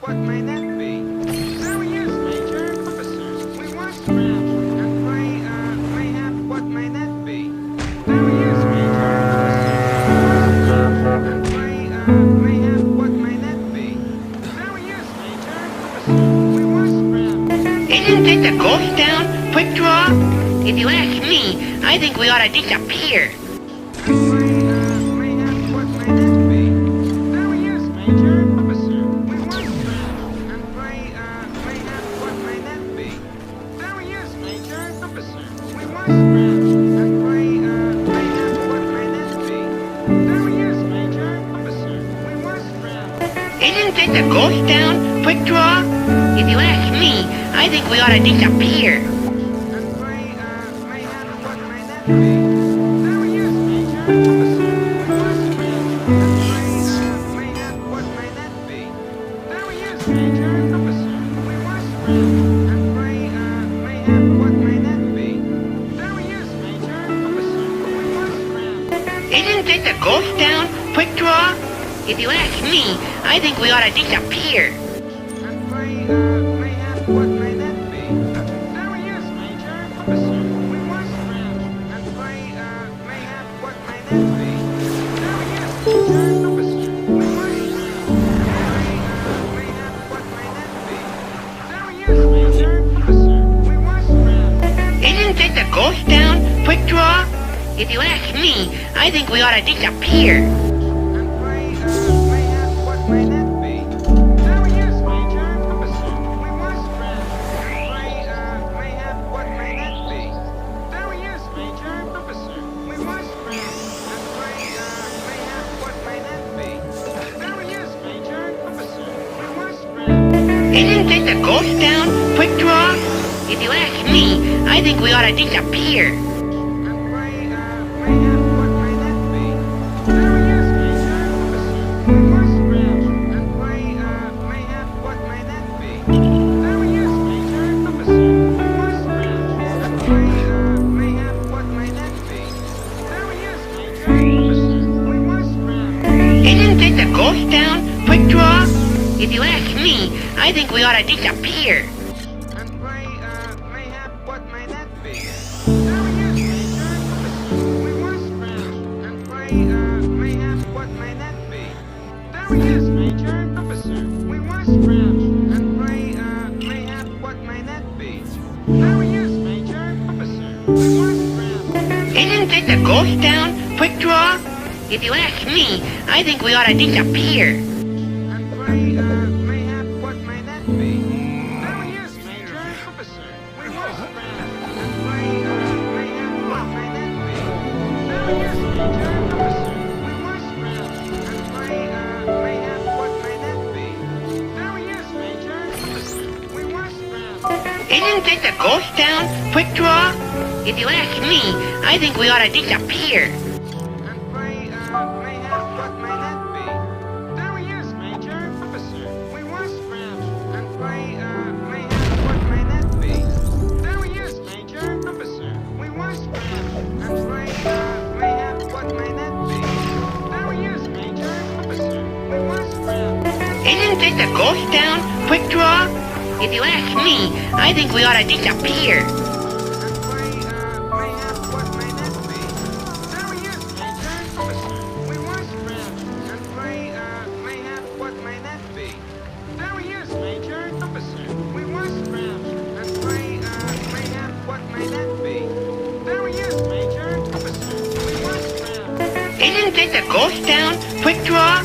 what may that be? Oh, yes, Major. Officers, we must crash and may have what may that be? Oh, yes, Major. Officers, we must crash and may have what may that be? Oh, yes, Major. Officers, we must crash. Isn't this a ghost town? Quick draw? If you ask me, I think we ought to disappear. May have what may that be? Oh, yes, Major. Officer, we must crash and may have what may that be? Oh, yes, Major. Officer, we must crash and may have what may that be? Oh, yes, Major. Officer, we must crash. Isn't this a ghost town? Quick draw? If you ask me, I think we ought to disappear. And may have what may that be? Oh, yes, Major. Officer, we must crash and may have what may that be? Oh, yes, Major. Officer, we must crash and may have what may that be? Oh, yes, Major. Officer, we must crash. Isn't this a ghost town? Quick draw? If you ask me, I think we ought to disappear. And may have what may that be? Oh, yes, Major. Officer, we must crash and may have what may that be? Oh, yes, Major. Officer, we must crash and may have what may that be? Oh, yes, Major. Officer, we must crash. Isn't this a ghost town? Quick draw? If you ask me, I think we ought to disappear. And may have what may that be? Oh, yes, Major. Officer, we must crash and may have what may that be? Oh, yes, Major. Officer, we must crash and may have what may that be? Oh, yes, Major. Officer, we must crash. Isn't this a ghost town? Quick draw? If you ask me, I think we ought to disappear. And may have what may that be? Oh, yes, Major. Officer, we must crash and may have what may that be? Oh, yes, Major. Officer, we must crash and may have what may that be? Oh, yes, Major. Officer, we must crash. Isn't this a ghost town? Quick draw? If you ask me, I think we ought to disappear. And may have what may that be? Oh, yes, Major. Officer, we must crash and may have what may that be? Oh, yes, Major. Officer, we must crash and may have what may that be? Oh, yes, Major. Officer, we must crash. Isn't this a ghost town? Quick draw? If you ask me, I think we ought to disappear. And may have what may that be? Oh, yes, Major. Officer, we must crash and may have what may that be? Oh, yes, Major. Officer, we must crash and may have what may that be? Oh, yes, Major. Officer, we must crash. Isn't this a ghost town? Quick draw? If you ask me, I think we ought to disappear. And may have what may that be? Oh, yes, Major. Officer, we must crash and may have what may that be? Oh, yes, Major. Officer, we must crash and may have what may that be? Oh, yes, Major. Officer, we must crash. Isn't this a ghost town? Quick draw? If you ask me, I think we ought to disappear. And may have what may that be? Oh, yes, Major. Officer, we must crash and may have what may that be? Oh, yes, Major. Officer, we must crash and may have what may that be? Oh, yes, Major. Officer, we must crash. Isn't this a ghost town? Quick draw?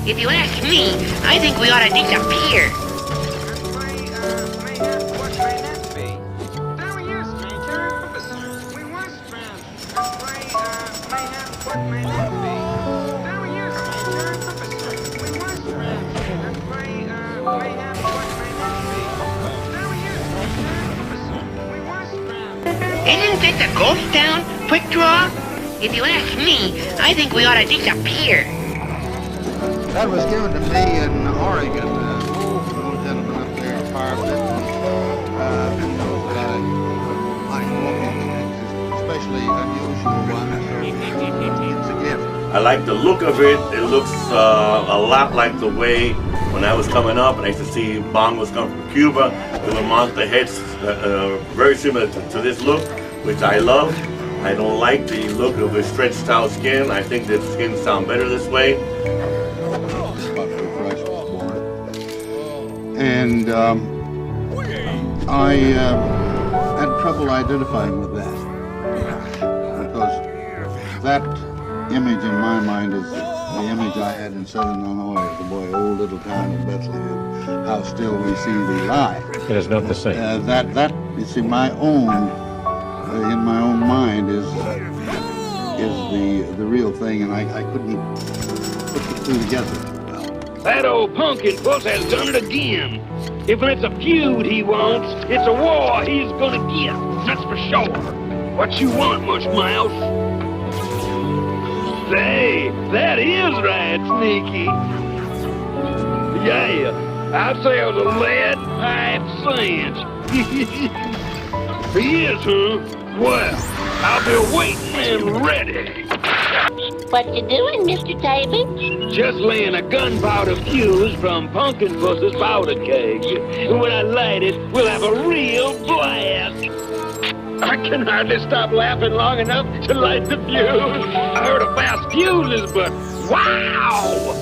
If you ask me, I think we ought to disappear. And may have what may that be? Oh, yes, Major. Officer, we must crash and may have what may that be? Oh, yes, Major. Officer, we must crash and may have what may that be? Oh, yes, Major. Officer, we must crash. Isn't this a ghost town? Quick draw? If you ask me, I think we ought to disappear. That was given to me in Oregon. Little gentleman up there in Fireman. Like walking, it's especially unusual one. So it's a gift. I like the look of it. It looks a lot like the way when I was coming up and I used to see bongos come from Cuba. They would mount the heads very similar to this look, which I love. I don't like the look of the stretched out skin. I think the skins sound better this way. And I had trouble identifying with that because that image in my mind is the image I had in southern Illinois as a boy, old little town of Bethlehem, how still we see thee lie. It is not the same. That you see, my own in my own mind is the real thing, and I couldn't put the two together. That old pumpkin puss has done it again. If it's a feud he wants, it's a war he's gonna get. That's for sure. What you want, Mushmouth? Say, that is right, Sneaky. Yeah, I'd say it was a lead pipe cinch. He is, huh? Well, I'll be waiting and ready. What you doing, Mr. Tavis? Just laying a gunpowder fuse from Pumpkin Puss's powder keg. When I light it, we'll have a real blast. I can hardly stop laughing long enough to light the fuse. I heard of fast fuses, but wow!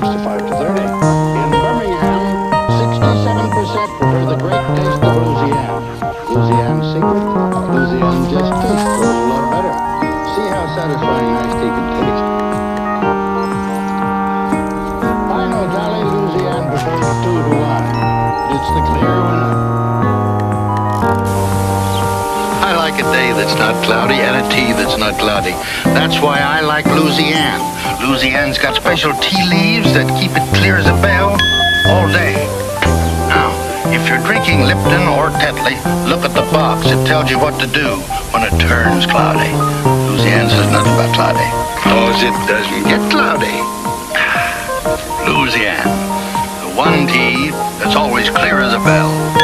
65 to 30. In Birmingham, 67% prefer the great taste of Louisiana. Louisiana's secret? Louisiana just tastes a whole lot better. See how satisfying iced tea can taste. I know Jolly Louisiana prefers 2 to 1. It's the clear one. I like a day that's not cloudy and a tea that's not cloudy. That's why I like Louisiana. Louisiana's got special tea leaves that keep it clear as a bell all day. Now, if you're drinking Lipton or Tetley, look at the box. It tells you what to do when it turns cloudy. Louisiana says nothing about cloudy. Because it doesn't get cloudy. Louisiana, the one tea that's always clear as a bell.